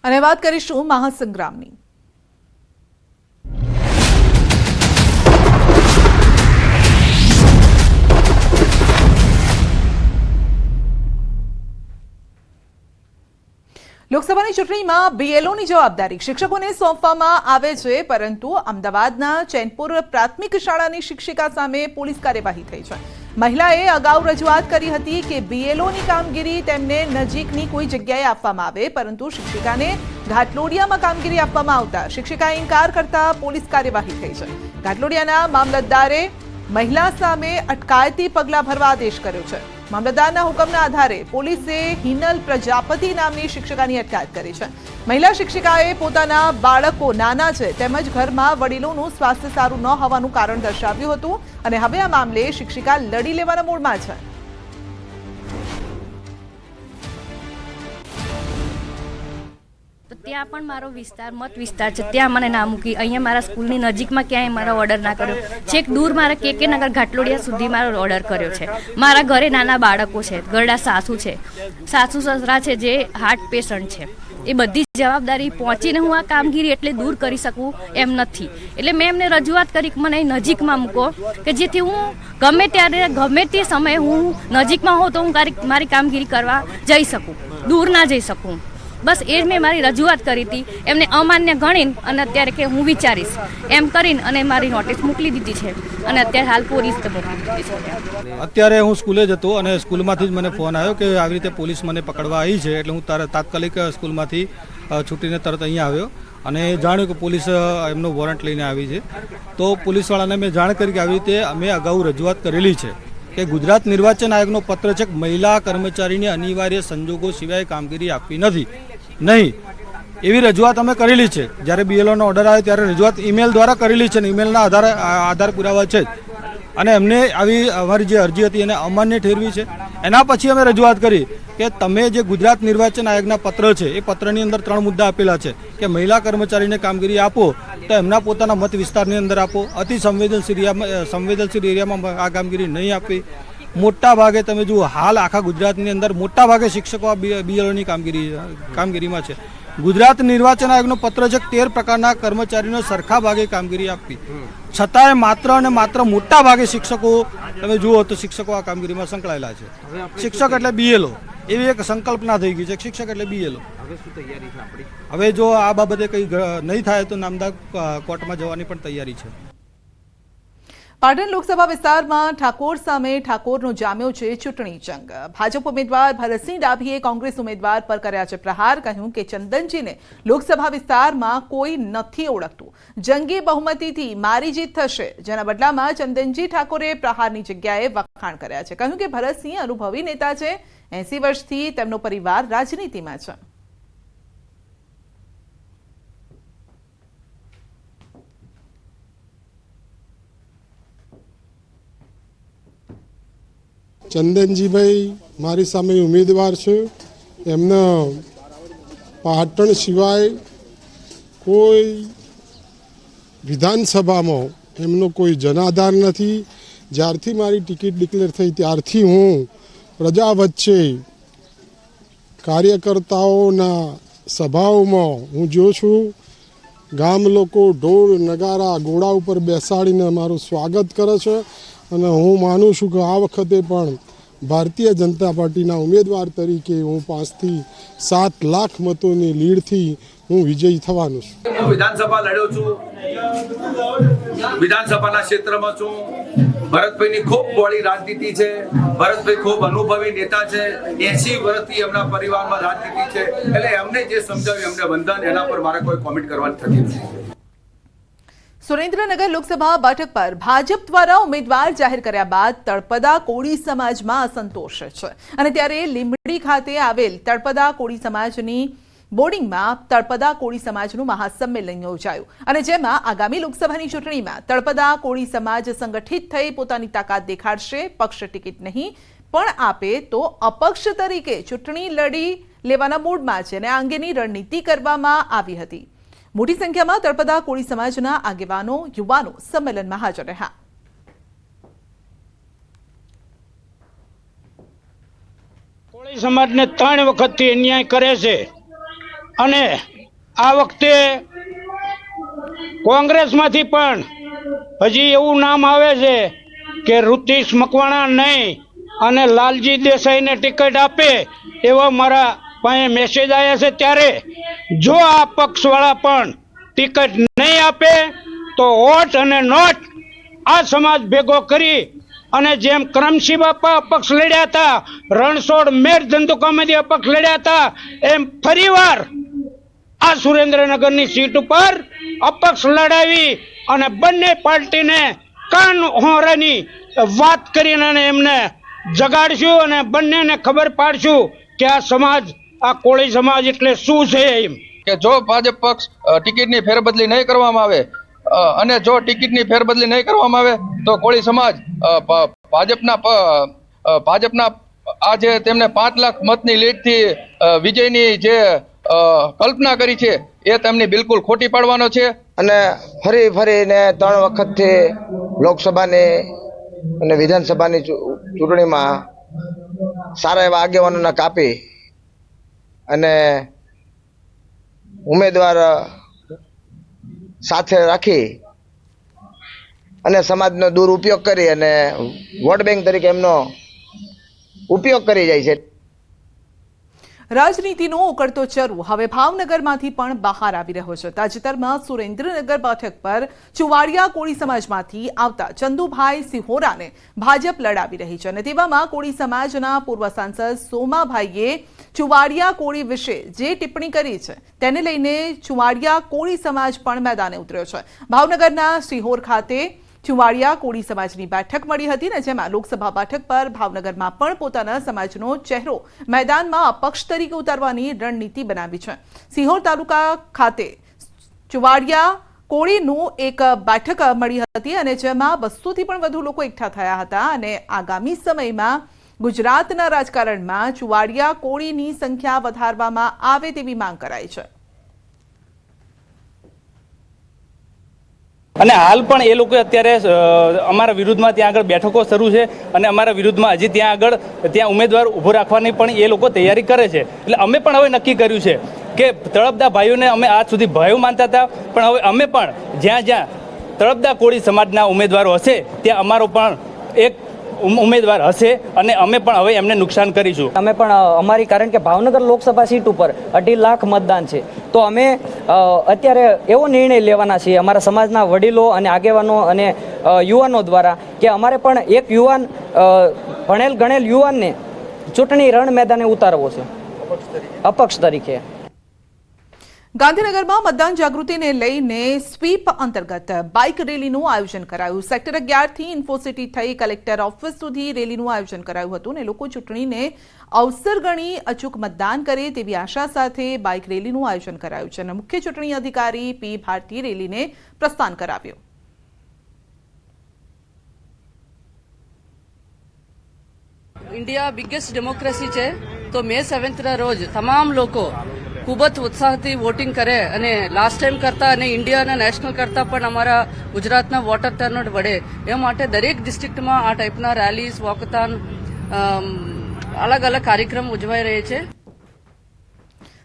અને વાત કરીશું મહાસંગ્રામની। લોકસભાની ચૂંટણીમાં બીએલઓની જવાબદારી શિક્ષકોને સોંપવામાં આવે છે, પરંતુ અમદાવાદના ચેનપુર પ્રાથમિક શાળાની શિક્ષિકા સામે પોલીસ કાર્યવાહી થઈ છે। મહિલાએ અગાઉ રજૂઆત કરી હતી કે બીએલઓની કામગીરી તેમને નજીકની કોઈ જગ્યાએ આપવામાં આવે, પરંતુ શિક્ષિકાને ઘાટલોડિયામાં કામગીરી આપવામાં આવતા શિક્ષિકાએ ઇનકાર કરતા પોલીસ કાર્યવાહી થઈ છે। ઘાટલોડિયાના મામલતદારે મહિલા સામે અટકાયતી પગલાં ભરવા આદેશ કર્યો છે। મામલતદારના હુકમના આધારે પોલીસે હિનલ પ્રજાપતિ નામની શિક્ષિકાની અટકાયત કરી છે। મહિલા શિક્ષિકાએ પોતાના બાળકો નાના છે તેમજ ઘરમાં વડીલોનું સ્વાસ્થ્ય સારું ન હોવાનું કારણ દર્શાવ્યું હતું અને હવે આ મામલે શિક્ષિકા લડી લેવાના મૂડમાં છે। ત્યાં પણ મારો વિસ્તાર મત વિસ્તાર છે, ત્યાં મને ના મૂકી। અહીંયા મારા સ્કૂલની નજીકમાં ક્યાંય મારો ઓર્ડર ના કર્યો, છેક દૂર મારા કે નગર ઘાટલોડિયા સુધી મારો ઓર્ડર કર્યો છે। મારા ઘરે નાના બાળકો છે, ઘરડા સાસુ છે, સાસુ સસરા છે જે હાર્ટ પેશન્ટ છે, એ બધી જવાબદારી પહોંચીને હું આ કામગીરી એટલે દૂર કરી શકું એમ નથી। એટલે મેં એમને રજૂઆત કરી કે મને નજીકમાં મૂકો, કે જેથી હું ગમે ત્યારે ગમે તે સમયે હું નજીકમાં હોઉં તો હું મારી કામગીરી કરવા જઈ શકું, દૂર ના જઈ શકું। બસ એ જ મેં મારી રજૂઆત કરી હતી, એમને અમાન્ય ગણીને અને અત્યારે કે હું વિચારીશ એમ કરીને અને મારી નોટિસ મોકલી દીધી છે અને અત્યારે હાલ પોલીસ મોકલી દીધી છે। અત્યારે હું સ્કૂલે જ હતો અને સ્કૂલમાંથી જ મને ફોન આવ્યો કે આવી રીતે પોલીસ મને પકડવા આવી છે, એટલે હું તાત્કાલિક સ્કૂલમાંથી છૂટીને તરત અહીંયા આવ્યો અને જાણ્યું કે પોલીસ એમનો વોરંટ લઈને આવી છે। તો પોલીસવાળાને મેં જાણ કરી કે આવી રીતે અમે અગાઉ રજૂઆત કરેલી છે કે ગુજરાત નિર્વાચન આયોગનો પત્ર છે કે મહિલા કર્મચારીને અનિવાર્ય સંજોગો સિવાય કામગીરી આપવી નહીં એવી રજૂઆત અમે કરેલી છે। જ્યારે બીએલઓનો ઓર્ડર આવ્યો ત્યારે રજૂઆત ઈમેલ દ્વારા કરેલી છે અને ઈમેલના આધાર પુરાવા છે અને એમને આવી અમારી જે અરજી હતી એને અમાન્ય ઠેરવી છે। એના પછી અમે રજૂઆત કરી કે તમે જે ગુજરાત નિર્વાચન આયોગના પત્ર છે એ પત્રની અંદર 3 મુદ્દા આપેલા છે કે મહિલા કર્મચારીને કામગીરી આપો તો એમના પોતાના મત વિસ્તારની અંદર આપો, અતિ સંવેદનશીલ એરિયામાં આ કામગીરી નહીં આપવી। મોટા ભાગે તમે જુઓ હાલ આખા ગુજરાતની અંદર મોટા ભાગે શિક્ષકો બીએલઓની કામગીરીમાં છે। ગુજરાત નિર્વાચન આયોગનો પત્ર છે 13 પ્રકારના કર્મચારીનો સરખા ભાગે કામગીરી આપવી, છતાંય માત્ર અને માત્ર મોટા ભાગે શિક્ષકો તમે જુઓ તો શિક્ષકો આ કામગીરીમાં સંકળાયેલા છે। શિક્ષક એટલે બીએલઓ એવી એક સંકલ્પના થઈ ગઈ છે, શિક્ષક એટલે બીએલઓ। હવે જો આ બાબતે કંઈ નહીં થાય તો નામદાર કોર્ટમાં જવાની પણ તૈયારી છે। પાટણ લોકસભા વિસ્તારમાં ઠાકોર સામે ઠાકોરનો જામ્યો છે ચૂંટણી જંગ। ભાજપ ઉમેદવાર ભરતસિંહ ડાભીએ કોંગ્રેસ ઉમેદવાર પર કર્યા છે પ્રહાર, કહ્યું કે ચંદનજીને લોકસભા વિસ્તારમાં કોઈ નથી ઓળખતું, જંગી બહુમતીથી મારી જીત થશે, જેના બદલામાં ચંદનજી ઠાકોરે પ્રહારની જગ્યાએ વખાણ કર્યા છે। કહ્યું કે ભરતસિંહ અનુભવી નેતા છે, 80 વર્ષથી તેમનો પરિવાર રાજનીતિમાં છે। ચંદનજીભાઈ મારી સામે ઉમેદવાર છે, એમના પાટણ સિવાય કોઈ વિધાનસભામાં એમનો કોઈ જનાધાર નથી। જ્યારથી મારી ટિકિટ ડિક્લેર થઈ ત્યારથી હું પ્રજા વચ્ચે કાર્યકર્તાઓના સભાઓમાં હું જો છું, ગામ લોકો ઢોલ નગારા ઘોડા ઉપર બેસાડીને મારું સ્વાગત કરે છે અને હું માનું છું કે આ વખતે પણ ભારતીય જનતા પાર્ટીના ઉમેદવાર તરીકે હું 5 થી 7 લાખ મતોની લીડથી હું વિજયી થવાનો છું। હું વિધાનસભા લડ્યો છું, વિધાનસભાના ક્ષેત્રમાં છું। ભરતભાઈની ખૂબ બોળી રાજનીતિ છે, ભરતભાઈ ખૂબ અનુભવી નેતા છે, 80 વર્ષથી એમના પરિવારમાં રાજનીતિ છે, એટલે એમને જે સમજાવ્યું એમને વંદન, એના પર મારે કોઈ કોમેન્ટ કરવાની થતી નથી। સુરેન્દ્રનગર લોકસભા બેઠક પર ભાજપ દ્વારા ઉમેદવાર જાહેર કર્યા બાદ તળપદા કોળી સમાજમાં અસંતોષ છે અને ત્યારે લીંબડી ખાતે આવેલ તળપદા કોળી સમાજની બોર્ડિંગમાં તળપદા કોળી સમાજનું મહાસંમેલન યોજાયું અને જેમાં આગામી લોકસભાની ચૂંટણીમાં તળપદા કોળી સમાજ સંગઠિત થઈ પોતાની તાકાત દેખાડશે। પક્ષ ટિકિટ નહીં પણ આપે તો અપક્ષ તરીકે ચૂંટણી લડી લેવાના મૂડમાં છે અને આ અંગેની રણનીતિ કરવામાં આવી હતી। મોટી સંખ્યામાં તળપદા કોળી સમાજના આગેવાનો યુવાનો સંમેલનમાં હાજર રહ્યા। કોળી સમાજને 3 વખતથી અન્યાય કરે છે અને આ વખતે કોંગ્રેસમાંથી પણ હજી એવું નામ આવે છે કે ઋતિશ મકવાણા નહીં અને લાલજી દેસાઈને ટિકિટ આપે એવા મારા પાસે મેસેજ આવ્યા છે. ત્યારે જો આ પક્ષવાળા પણ ટિકિટ નહીં આપે તો વોટ અને નોટ આ સમાજ ભેગો કરી અને જેમ કરમસિંહ બાપા અપક્ષ લડ્યા હતા, રણછોડ મેર ધંધુકામાંથી અપક્ષ લડ્યા હતા, એમ ફરીવાર આ સુરેન્દ્રનગરની સીટ ઉપર અપક્ષ લડાવી અને બંને પાર્ટીને કાન હોરાની વાત કરીને એમને જગાડશું અને બંનેને ખબર પાડશું કે આ સમાજ, આ કોળી સમાજ એટલે શું છે. એમ કે જો ભાજપ પક્ષ ટિકિટની ફેરબદલી નહીં કરવામાં આવે અને જો ટિકિટની ફેરબદલી નહીં કરવામાં આવે તો કોળી સમાજ ભાજપના આજે તેમને 5 લાખ મતની લીડથી વિજયની જે કલ્પના કરી છે એ તેમની બિલકુલ ખોટી પાડવાનો છે. અને ફરીને 3 વખતથી લોકસભાની અને વિધાનસભાની ચૂંટણીમાં સારા એવા આગેવાનોને કાપી અને ઉમેદવાર સાથે રાખી અને સમાજનો દુરુપયોગ કરી અને વોટ બેંક તરીકે એમનો ઉપયોગ કરી જાય છે. રાજનીતિનો ઉકળતો ચરુ હવે ભાવનગરમાંથી પણ બહાર આવી રહ્યો છે. તાજેતરમાં સુરેન્દ્રનગર બેઠક પર ચુવાડિયા કોળી સમાજમાંથી આવતા ચંદુભાઈ સિહોરાને ભાજપ લડાવી રહી છે અને તેવામાં કોળી સમાજના પૂર્વ સાંસદ સોમાભાઈએ ચુવાડિયા કોળી વિશે જે ટિપ્પણી કરી છે તેને લઈને ચુવાડિયા કોળી સમાજ પણ મેદાને ઉતર્યો છે. ભાવનગરના સિહોર ખાતે ચુવાડિયા કોળી સમાજની બેઠક મળી હતી ને જેમાં લોકસભા બેઠક પર ભાવનગરમાં પણ પોતાના સમાજનો ચહેરો મેદાનમાં અપક્ષ તરીકે ઉતારવાની રણનીતિ બનાવી છે. સિહોર તાલુકા ખાતે ચુવાડિયા કોળીનું એક બેઠક મળી હતી અને જેમાં 200થી પણ વધુ લોકો એકઠા થયા હતા અને આગામી સમયમાં ગુજરાતના રાજકારણમાં ચુવાડિયા કોળીની સંખ્યા વધારવામાં આવે તેવી માંગ કરાઈ છે. અને હાલ પણ એ લોકો અત્યારે અમારા વિરુદ્ધમાં ત્યાં આગળ બેઠકો શરૂ છે અને અમારા વિરુદ્ધમાં હજી ત્યાં ઉમેદવાર ઊભો રાખવાની પણ એ લોકો તૈયારી કરે છે. એટલે અમે પણ હવે નક્કી કર્યું છે કે તળપદા ભાઈઓને અમે આજ સુધી ભયો માનતા હતા, પણ હવે અમે પણ જ્યાં તળપદા કોળી સમાજના ઉમેદવારો હશે ત્યાં અમારો પણ એક ઉમેદવાર હશે અને અમે પણ હવે એમને નુકસાન કરીશું. અમે પણ અમારી, કારણ કે ભાવનગર લોકસભા સીટ ઉપર 2.5 લાખ મતદાન છે, તો અમે અત્યારે એવો નિર્ણય લેવાના છીએ અમારા સમાજના વડીલો અને આગેવાનો અને યુવાનો દ્વારા કે અમારે પણ એક યુવાન, ભણેલ ગણેલ યુવાનને ચૂંટણી રણ મેદાને ઉતારવો છે અપક્ષ તરીકે. ગાંધીનગરમાં મતદાન જાગૃતિને લઈને સ્વીપ અંતર્ગત બાઇક રેલીનું આયોજન કરાયું. સેક્ટર 11 થી ઇન્ફોસિટી થઈ કલેક્ટર ઓફિસ સુધી રેલીનું આયોજન કરાયું હતું અને લોકો ચૂંટણીને અવસર ગણી અચૂક મતદાન કરે તેવી આશા સાથે બાઇક રેલીનું આયોજન કરાયું છે અને મુખ્ય ચૂંટણી અધિકારી પી ભારતીએ રેલીને પ્રસ્થાન કરાવ્યું. ઇન્ડિયા બિગેસ્ટ ડેમોક્રેસી છે, તો મે 7ના રોજ તમામ લોકો ખૂબ જ ઉત્સાહથી વોટિંગ કરે અને લાસ્ટ ટાઈમ કરતા અને ઇન્ડિયાના નેશનલ કરતા પણ અમારા ગુજરાતના વોટર ટર્નઆઉટ વધે એ માટે દરેક ડિસ્ટ્રિક્ટમાં આ ટાઈપના રેલીઝ, વોકથોન, અલગ અલગ કાર્યક્રમ ઉજવાઈ રહે છે.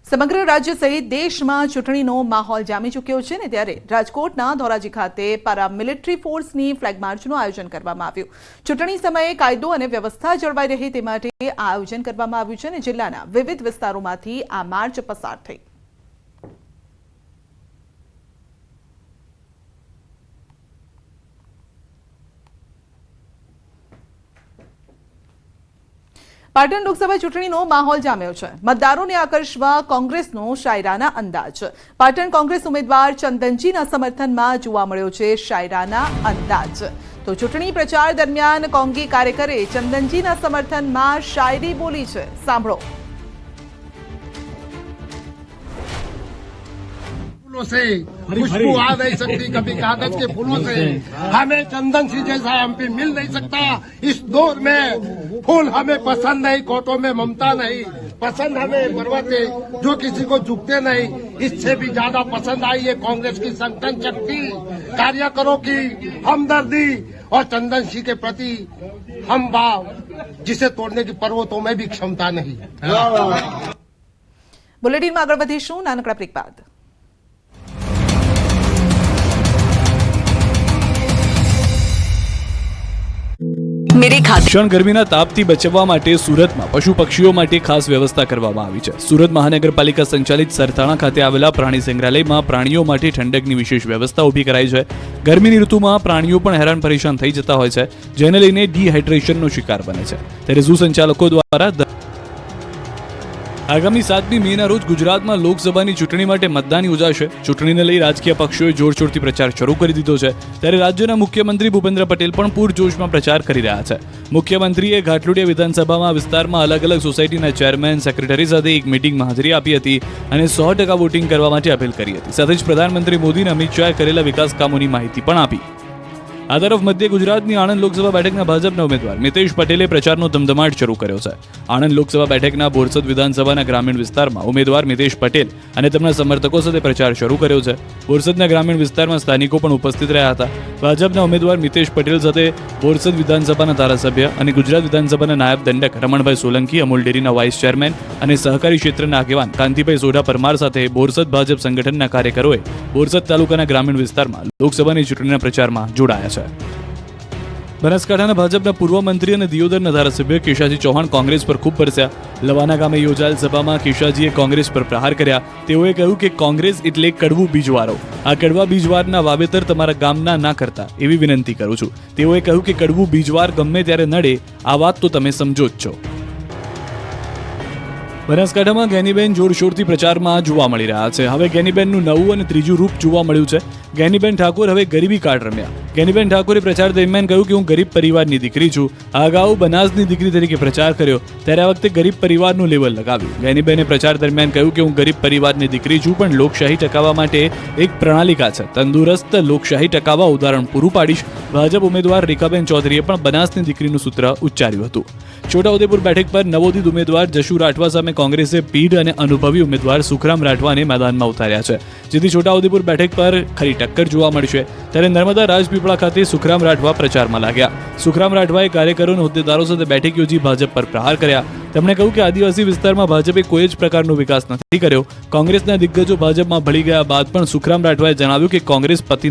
સમગ્ર રાજ્ય સહિત દેશમાં ચૂંટણીનો માહોલ જામી ચૂક્યો છે ને ત્યારે રાજકોટના ધોરાજી ખાતે પેરામિલિટરી ફોર્સની ફ્લેગ માર્ચનું આયોજન કરવામાં આવ્યું. ચૂંટણી સમયે કાયદો અને વ્યવસ્થા જળવાઈ રહે તે માટે આ આયોજન કરવામાં આવ્યું છે અને જિલ્લાના વિવિધ વિસ્તારોમાંથી આ માર્ચ પસાર થઈ. પાટણ લોકસભા ચૂંટણીનો માહોલ જામ્યો છે. મતદારોને આકર્ષવા કોંગ્રેસનો શાયરાના અંદાજ. પાટણ કોંગ્રેસ ઉમેદવાર ચંદનજીના સમર્થનમાં જોવા મળ્યો છે શાયરાના અંદાજ. તો ચૂંટણી પ્રચાર દરમિયાન કોંગી કાર્યકરે ચંદનજીના સમર્થનમાં શાયરી બોલી છે. સાંભળો. से खुशबू आ नहीं सकती कभी कागज के फूलों से, हमें चंदन सी जैसा एमपी मिल नहीं सकता इस दौर में. फूल हमें पसंद नहीं, कोटों में ममता नहीं, पसंद हमें पर्वत जो किसी को झुकते नहीं. इससे भी ज्यादा पसंद आई है कांग्रेस की संगठन शक्ति, कार्यकरों की हमदर्दी और चंदन सिंह के प्रति हम भाव जिसे तोड़ने की पर्वतों में भी क्षमता नहीं. बुलेटिन में आगे बढ़ीशुं नानकड़ा ब्रेक बाद. मेरे खाते। ભીષણ ગરમીના તાપથી બચવા માટે સુરતમાં પશુ પક્ષીઓ માટે ખાસ વ્યવસ્થા કરવામાં આવી છે. સુરત મહાનગરપાલિકા સંચાલિત સરથાણા ખાતે આવેલા પ્રાણી સંગ્રહાલયમાં પ્રાણીઓ માટે ઠંડકની વિશેષ વ્યવસ્થા ઊભી કરાઈ છે. ગરમીની ઋતુમાં પ્રાણીઓ પણ હેરાન પરેશાન થઈ જતા હોય છે, જેને લઈને ડિહાઇડ્રેશનનો શિકાર બને છે. ત્યારે ઝૂ સંચાલકો દ્વારા આગામી 7મી મેના રોજ ગુજરાતમાં લોકસભાની ચૂંટણી માટે મતદાન યોજાશે. ચૂંટણીને લઈ રાજકીય પક્ષોએ જોરશોરથી પ્રચાર શરૂ કરી દીધો છે. ત્યારે રાજ્યના મુખ્યમંત્રી ભૂપેન્દ્ર પટેલ પણ પૂરજોશમાં પ્રચાર કરી રહ્યા છે. મુખ્યમંત્રીએ ઘાટલોડિયા વિધાનસભામાં વિસ્તારમાં અલગ અલગ સોસાયટીના ચેરમેન, સેક્રેટરી સાથે એક મિટિંગમાં હાજરી આપી હતી અને 100% વોટિંગ કરવા માટે અપીલ કરી હતી. સાથે જ પ્રધાનમંત્રી મોદીને અમિત શાહે કરેલા વિકાસ કામોની માહિતી પણ આપી. આ તરફ મધ્ય ગુજરાતની આણંદ લોકસભા બેઠકના ભાજપના ઉમેદવાર મિતેશ પટેલે પ્રચારનો ધમધમાટ શરૂ કર્યો છે. આણંદ લોકસભા બેઠકના બોરસદ વિધાનસભાના ગ્રામીણ વિસ્તારમાં ઉમેદવાર મિતેશ પટેલ અને તેમના સમર્થકો સાથે પ્રચાર શરૂ કર્યો છે. બોરસદના ગ્રામીણ વિસ્તારમાં સ્થાનિકો પણ ઉપસ્થિત રહ્યા હતા. ભાજપના ઉમેદવાર મિતેશ પટેલ સાથે બોરસદ વિધાનસભાના ધારાસભ્ય અને ગુજરાત વિધાનસભાના નાયબ દંડક રમણભાઈ સોલંકી, અમૂલ ડેરીના વાઇસ ચેરમેન અને સહકારી ક્ષેત્રના આગેવાન કાંતિભાઈ સોઢા પરમાર સાથે બોરસદ ભાજપ સંગઠનના કાર્યકરોએ બોરસદ તાલુકાના ગ્રામીણ વિસ્તારમાં લોકસભાની ચૂંટણીના પ્રચારમાં જોડાયા છે. બનાસકાંઠાના ભાજપના પૂર્વ મંત્રી અને દિયોદરના ધારાસભ્ય કેશાજી ચૌહાણ કોંગ્રેસ પર ખૂબ બરસ્યા. લવાના ગામે યોજાયેલ સભામાં કેશાજીએ કોંગ્રેસ પર પ્રહાર કર્યા. તેઓએ કહ્યું કે કોંગ્રેસ એટલે કડવું બીજવારો. આ કડવા બીજવારના વાવેતર તમારા ગામના ના કરતા એવી વિનંતી કરું છું. તેઓએ કહ્યું કે કડવું બીજવાર ગમે ત્યારે નડે, આ વાત તો તમે સમજો જ છો. બનાસકાંઠામાં ગેનીબેન જોરશોરથી પ્રચારમાં જોવા મળી રહ્યા છે. હવે ગેનીબેનનું નવું અને ત્રીજું રૂપ જોવા મળ્યું છે. ગેનીબેન ઠાકોર હવે ગરીબી કાર્ડ રમ્યા. ગેનીબેન ઠાકોરે પ્રચાર દરમિયાન કહ્યું કે હું ગરીબ પરિવારની દીકરી છું. આ અગાઉ બનાસની દીકરી તરીકે પ્રચાર કર્યો, ત્યારે આ વખતે ગરીબ પરિવારનું લેવલ લગાવ્યું. ગેનીબેને પ્રચાર દરમિયાન કહ્યું કે હું ગરીબ પરિવારની દીકરી છું, પણ લોકશાહી ટકાવવા માટે એક પ્રણાલિકા છે. તંદુરસ્ત લોકશાહી ટકાવવા ઉદાહરણ પૂરું પાડીશ. ભાજપ ઉમેદવાર રેખાબેન ચૌધરીએ પણ બનાસની દીકરીનું સૂત્ર ઉચ્ચાર્યું હતું. છોટાઉદેપુર બેઠક પર નવોદિત ઉમેદવાર જશુ રાઠવા સામે કોંગ્રેસે પીઢ અને અનુભવી ઉમેદવાર સુખરામ રાઠવાને મેદાનમાં ઉતાર્યા છે, જેથી છોટાઉદેપુર બેઠક પર ખરી ટક્કર જોવા મળશે. ત્યારે નર્મદા રાજપીપળા ખાતે સુખરામ રાઠવા પ્રચારમાં લાગ્યા. સુખરામ રાઠવાએ કાર્યકરો અને હોદ્દેદારો સાથે બેઠક યોજી ભાજપ પર પ્રહાર કર્યા. તેમણે કહ્યું કે આદિવાસી વિસ્તારમાં ભાજપે કોઈ જ પ્રકારનો વિકાસ નથી કર્યો. કોંગ્રેસના દિગ્ગજો ભાજપમાં ભળી ગયા બાદ પણ સુખરામ રાઠવાએ જણાવ્યું કે કોંગ્રેસ પતિ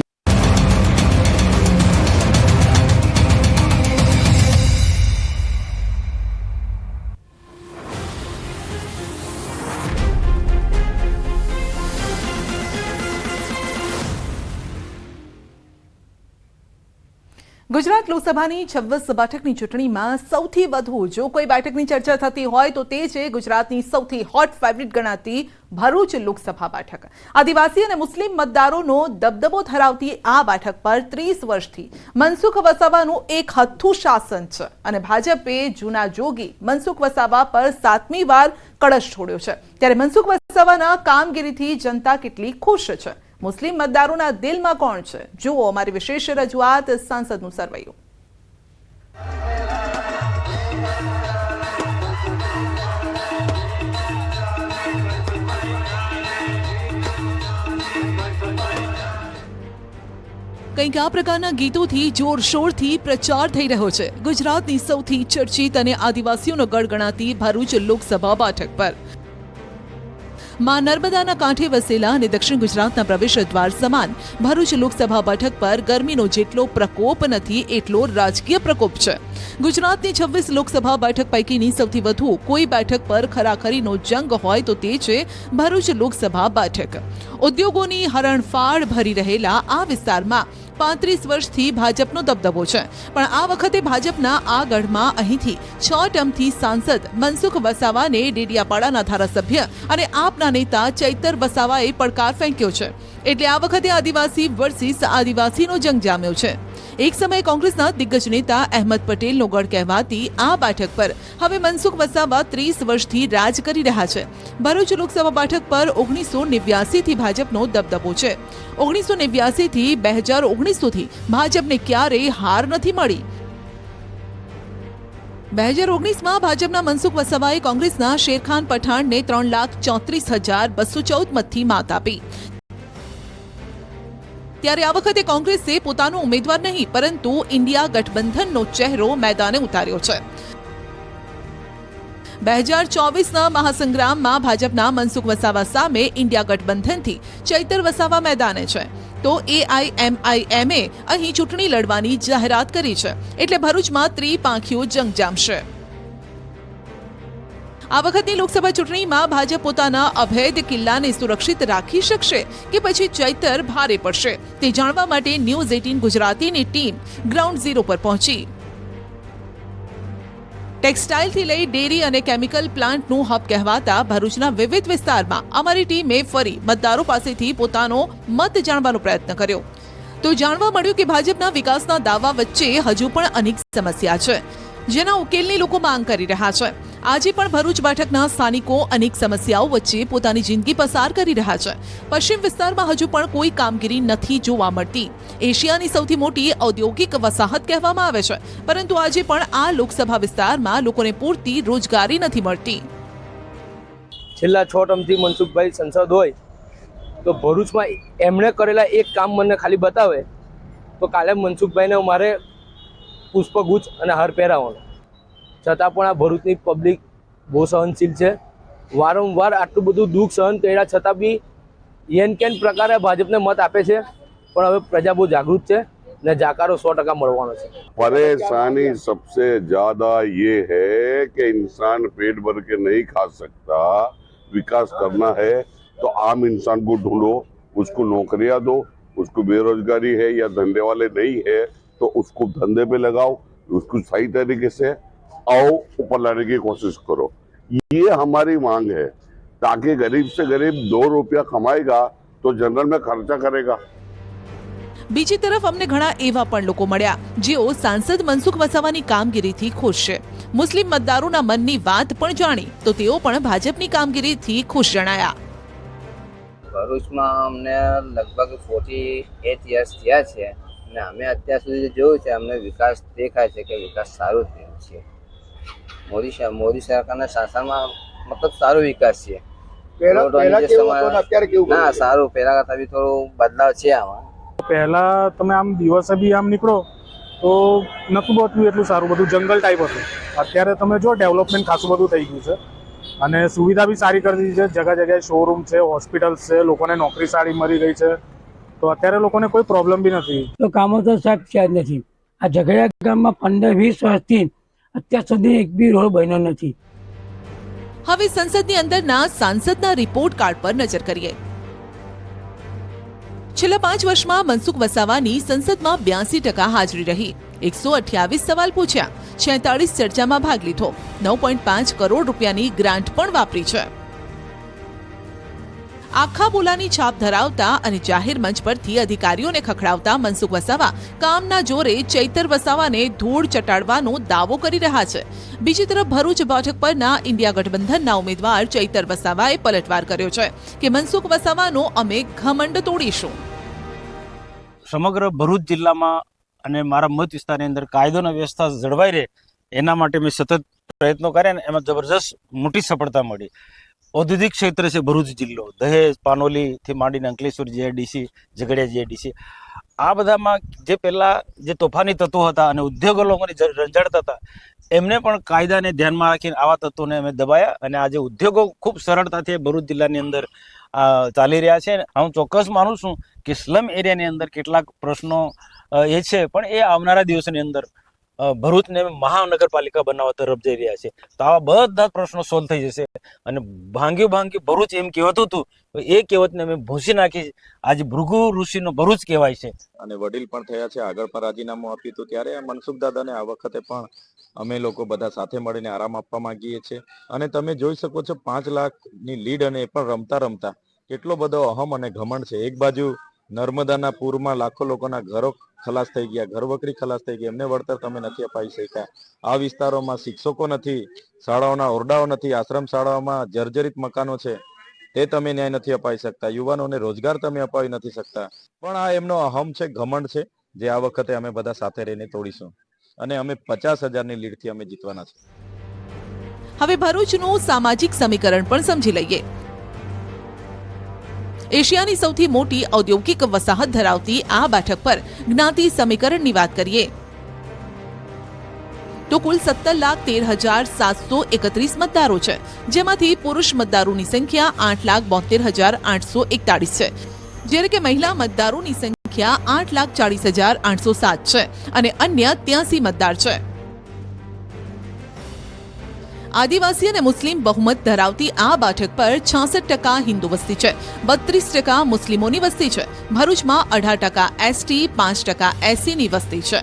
ગુજરાત લોકસભાની 26 બેઠકની ચૂંટણીમાં સૌથી વધુ જો કોઈ બેઠકની ચર્ચા થતી હોય તો તે છે ગુજરાતની સૌથી હોટ ફેવરિટ ગણાતી ભરૂચ લોકસભા બેઠક. આદિવાસી અને મુસ્લિમ મતદારોનો દબદબો ધરાવતી આ બેઠક પર 30 વર્ષથી મનસુખ વસાવાનું એક હથ્થું શાસન છે અને ભાજપે જૂના જોગી મનસુખ વસાવા પર 7મી વાર કળશ છોડ્યો છે. ત્યારે મનસુખ વસાવાના કામગીરીથી જનતા કેટલી ખુશ છે? મુસ્લિમ મતદારોના દિલમાં કોણ છે? જુઓ અમારી વિશેષ રજૂઆત સાંસદનું સરવૈયું. કંઈક આ પ્રકારના ગીતોથી જોરશોરથી પ્રચાર થઈ રહ્યો છે ગુજરાતની સૌથી ચર્ચિત અને આદિવાસીઓનો ગઢ ગણાતી ભરૂચ લોકસભા બેઠક પર. માં નર્મદાના કાંઠે વસેલા અને દક્ષિણ ગુજરાતના પ્રવેશ દ્વાર સમાન ભરૂચ લોકસભા બેઠક પર ગરમીનો જેટલો પ્રકોપ નથી એટલો રાજકીય પ્રકોપ છે. ગુજરાતની 26 લોકસભા બેઠક પૈકીની સૌથી વધુ કોઈ બેઠક પર ખરાખરીનો જંગ હોય તો તે છે ભરૂચ લોકસભા બેઠક. ઉદ્યોગોની હરણફાળ ભરી રહેલા આ વિસ્તારમાં 35 વર્ષથી ભાજપનો દબદબો છે, પણ આ વખતે ભાજપના આ ગઢમાં અહીંથી 6 ટર્મથી સાંસદ મનસુખ વસાવાને ડેડિયાપાડાના ધારાસભ્ય અને આપના નેતા ચૈતર વસાવાએ પડકાર ફેંક્યો છે. એટલે આ વખતે આદિવાસી વર્સિસ આદિવાસીનો જંગ જામ્યો છે. એક સમયે કોંગ્રેસના દિગ્ગજ નેતા અહેમદ પટેલનો ગઢ કહેવાતી આ બેઠક પર હવે મનસુખ વસાવા 30 વર્ષથી રાજ કરી રહ્યા છે. ભરૂચ લોકસભા બેઠક પર 1989 થી ભાજપનો દબદબો છે. 1989 થી 2019 સુધી ભાજપને ક્યારેય હાર નથી મળી. 2019માં ભાજપના મનસુખ વસાવાએ કોંગ્રેસના શેરખાન પઠાણને 3,34,214 મતથી માત આપી. ત્યારે આ વખતે કોંગ્રેસે પોતાનો ઉમેદવાર નહીં પરંતુ ઇન્ડિયા ગઠબંધનનો ચહેરો મેદાને ઉતાર્યો છે. 2024ના મહાસંગ્રામમાં ભાજપના મનસુખ વસાવા સામે ઇન્ડિયા ગઠબંધનથી ચૈતર વસાવા મેદાને છે, તો AIMIM અહીં ચૂંટણી લડવાની જાહેરાત કરી છે, એટલે ભરૂચમાં ત્રિપાંખીયો જંગ જામશે. આ વખતની લોકસભા ચૂંટણીમાં ભાજપ પોતાના અભેદ કિલ્લાને સુરક્ષિત રાખી શકશે કે પછી ચૈતર ભારે પડશે, તે જાણવા માટે ન્યૂઝ 18 ગુજરાતીની ટીમ ગ્રાઉન્ડ ઝીરો પર પહોંચી. ટેક્સટાઇલથી લઈ ડેરી અને કેમિકલ પ્લાન્ટનું હબ કહેવાતા ભરૂચના વિવિધ વિસ્તારમાં અમારી ટીમે ફરી મતદારો પાસેથી પોતાનો મત જાણવાનો પ્રયત્ન કર્યો, તો જાણવા મળ્યું કે ભાજપના વિકાસના દાવા વચ્ચે હજુ પણ અનેક સમસ્યા છે, જેના ઉકેલની લોકો માંગ કરી રહ્યા છે. આજે પણ ભરૂચ બેઠકના સ્થાનિકો અનેક સમસ્યાઓ વચ્ચે પોતાની જિંદગી પસાર કરી રહ્યા છે. પશ્ચિમ વિસ્તારમાં હજુ પણ કોઈ કામગીરી નથી જોવા મળતી. એશિયાની સૌથી મોટી ઔદ્યોગિક વસાહત કહેવામાં આવે છે, પરંતુ આજે પણ આ લોકસભા વિસ્તારમાં લોકોને પૂરતી રોજગારી નથી મળતી. છેલ્લા 6 ટર્મથી મનસુખભાઈ સંસદ હોય તો ભરૂચમાં એમણે કરેલા એક કામ મને ખાલી બતાવે તો કાલે મનસુખભાઈને મારે પુષ્પગુચ્છ અને હાર પહેરાવવાનો. છતાં પણ આ ભરૂચની પબ્લિક બહુ સહનશીલ છે. વારંવાર આટલું બધું દુઃખ સહન કર્યા છતાં બી એન કેન પ્રકારે ભાજપને મત આપે છે, પણ હવે પ્રજા બહુ જાગૃત છે ને જાકારો 100% મળવાનો છે. परेशानी सबसे ज्यादा ये है कि इंसान पेट भर के नहीं खा सकता. विकास करना है तो आम इंसान को ढूंढो, उसको नौकरियां दो. उसको बेरोजगारी है या धंधे वाले नहीं है तो उसको धंधे पे लगाओ, उसको सही तरीके से आओ ऊपर लाने की कोशिश करो. ये हमारी मांग है, ताकि गरीब से गरीब 2 रुपया कमाएगा तो जनरल में खर्चा करेगा. બીજી તરફ અમને ઘણા એવા પણ લોકો મળ્યા જેઓ સાંસદ મનસુખ વસાવાની કામગીરીથી ખુશ છે. મુસ્લિમ મતદારોના મનની વાત પણ જાણી તો તેઓ પણ ભાજપની કામગીરીથી ખુશ જણાયા. ભરૂચમાં અમને લગભગ 48 યર્સ થયા છે અને અમે અત્યાર સુધી જોયું છે, અમને વિકાસ દેખાય છે કે વિકાસ સારો થયો છે. મોદી સરકારના શાસનમાં મતલબ સારો વિકાસ છે. ના સારું, પહેલા કરતા બી થોડું બદલાવ છે આમાં. પહેલા તમે આમ દિવસે બી આમ નીકળો તો નતું બહુ એટલું સારું, બધું જંગલ ટાઈપ હતું. અત્યારે તમે જો ડેવલપમેન્ટ ખાસું બધું થઈ ગયું છે અને સુવિધા બી સારી કરી દીધી છે. જગ્યાએ શોરૂમ છે, હોસ્પિટલ્સ છે, લોકોને નોકરી સારી મળી ગઈ છે, તો અત્યારે લોકોને કોઈ પ્રોબ્લેમ બી નથી. તો કામો તો સાહેબ છે જ નથી. આ ઝઘડિયા ગામમાં 15-20 વર્ષથી અત્યાર સુધી એક બી રોડ બન્યો નથી. હવે સંસદની અંદરના સાંસદના રિપોર્ટ કાર્ડ પર નજર કરીએ. છેલ્લા 5 વર્ષમાં મનસુખ વસાવાની સંસદમાં 82% હાજરી રહી, 128 સવાલ પૂછ્યા, 46 ચર્ચામાં ભાગ લીધો, 9.5 કરોડ રૂપિયાની ગ્રાન્ટ પણ વાપરી છે. આખા બોલાની છાપ ધરાવતા અને જાહેર મંચ પરથી અધિકારીઓને ખખડાવતા મનસુખ વસાવા કામના જોરે ચૈતર વસાવાને ધૂળ ચટાડવાનો દાવો કરી રહ્યા છે. બીજી તરફ ભરૂચ બેઠક પરના ઇન્ડિયા ગઠબંધનના ઉમેદવાર ચૈતર વસાવાએ પલટવાર કર્યો છે કે મનસુખ વસાવાનો અમે ઘમંડ તોડીશું. સમગ્ર ભરૂચ જિલ્લામાં અને મારા મત વિસ્તારની અંદર કાયદો અને વ્યવસ્થા જળવાઈ રહે એના માટે મેં સતત પ્રયત્નો કર્યા અને એમાં જબરજસ્ત મોટી સફળતા મળી. ઔદ્યોગિક ક્ષેત્ર છે ભરૂચ જિલ્લો, દહેજ, પાનોલીથી માંડીને અંકલેશ્વર જીઆઈડીસી, ઝઘડિયા જીઆઈડીસી, આ બધામાં જે પહેલાં જે તોફાની તત્વો હતા અને ઉદ્યોગો લોકોને રંજાડતા હતા, એમને પણ કાયદાને ધ્યાનમાં રાખીને આવા તત્વોને અમે દબાયા અને આજે ઉદ્યોગો ખૂબ સરળતાથી ભરૂચ જિલ્લાની અંદર ચાલી રહ્યા છે. હું ચોક્કસ માનું છું કે સ્લમ એરિયાની અંદર કેટલાક પ્રશ્નો એ છે, પણ એ આવનારા દિવસોની અંદર ભરૂચને મહાનગરપાલિકા બનાવવા તરફ જઈ રહ્યા છે, તો આવા બધા પ્રશ્નો સોલ્વ થઈ જશે. અને ભાંગ્યું ભરૂચ એમ કહેવાતું હતું, એ કહેવતને અમે ભૂંસી નાખી આજે ભૃગુ ઋષિનો ભરૂચ કહેવાય છે. અને વડીલ પણ થયા છે, આગળ પણ રાજીનામું આપ્યું હતું, ત્યારે મનસુખ દાદાને આ વખતે પણ અમે લોકો બધા સાથે મળીને આરામ આપવા માંગીએ છીએ. અને તમે જોઈ શકો છો 5 લાખની લીડ અને એ પણ રમતા કેટલો બધો અહમ અને ઘમંડ છે. એક બાજુ નર્મદાના પૂરમાં લાખો લોકોના ઘરો ખલાસ થઈ ગયા, ઘરવકરી ખલાસ થઈ ગઈ, એમને વળતર તમે નથી અપાવી શક્યા. આ વિસ્તારોમાં શિક્ષકો નથી, શાળાઓના ઓરડાઓ નથી, આશ્રમ શાળાઓમાં જર્જરિત મકાનો છે, તે તમે ન્યાય નથી અપાવી શકતા. યુવાનોને રોજગાર તમે અપાવી નથી શકતા. પણ આ એમનો અહમ છે, ઘમંડ છે, જે આ વખતે અમે બધા સાથે રહીને તોડીશું અને અમે 50,000ની લીડથી અમે જીતવાના છે. હવે ભરૂચનું સામાજિક સમીકરણ પણ સમજી લઈએ. એશિયાની સૌથી મોટી ઔદ્યોગિક વસાહત ધરાવતી આ બેઠક પર જ્ઞાતિ સમીકરણની વાત કરીએ તો કુલ 17,13,731 મતદારો છે, જેમાંથી પુરુષ મતદારોની સંખ્યા 8,72,841 છે, જ્યારે કે મહિલા મતદારોની સંખ્યા 8,40,807 છે અને અન્ય 83 મતદાર છે. આદિવાસી અને મુસ્લિમ બહુમત ધરાવતી આ બેઠક પર 66% હિન્દુ વસ્તી છે, 32% મુસ્લિમોની વસ્તી છે. ભરૂચમાં 18% એસટી, 5% એસસીની વસ્તી છે.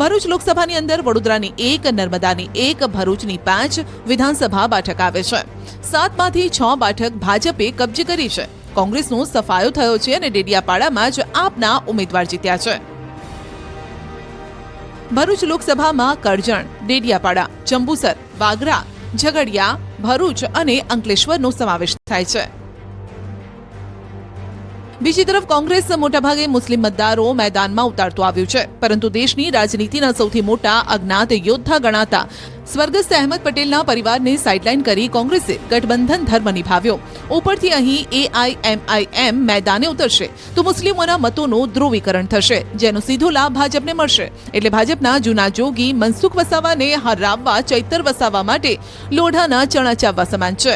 ભરૂચ લોકસભાની અંદર વડોદરાની 1, નર્મદાની 1, ભરૂચની 5 વિધાનસભા બેઠક આવે છે. 7માંથી 6 બેઠક ભાજપે કબજે કરી છે. કોંગ્રેસનો સફાયો થયો છે અને ડેડિયાપાડામાં જ આપના ઉમેદવાર જીત્યા છે. ભરૂચ લોકસભામાં કરજણ, ડેડિયાપાડા, જંબુસર, વાગરા, ઝઘડિયા, ભરૂચ અને અંકલેશ્વરનો સમાવેશ થાય છે. બીજી તરફ કોંગ્રેસ મોટાભાગે મુસ્લિમ મતદારો મેદાનમાં ઉતારતું આવ્યું છે, પરંતુ દેશની રાજનીતિના સૌથી મોટા અજ્ઞાત યોદ્ધા ગણાતા સ્વર્ગસ્થ અહેમદ પટેલના પરિવારને સાઇડલાઇન કરી કોંગ્રેસે ગઠબંધન ધર્મ નિભાવ્યો. ઉપરથી અહીં AIMIM મેદાને ઉતરશે તો મુસ્લિમોના મતોનું ધ્રુવીકરણ થશે, જેનો સીધો લાભ ભાજપને મળશે. એટલે ભાજપના જૂના જોગી મનસુખ વસાવાને હરાવવા ચૈતર વસાવા માટે લોઢાના ચણા ચાવવા સમાન છે.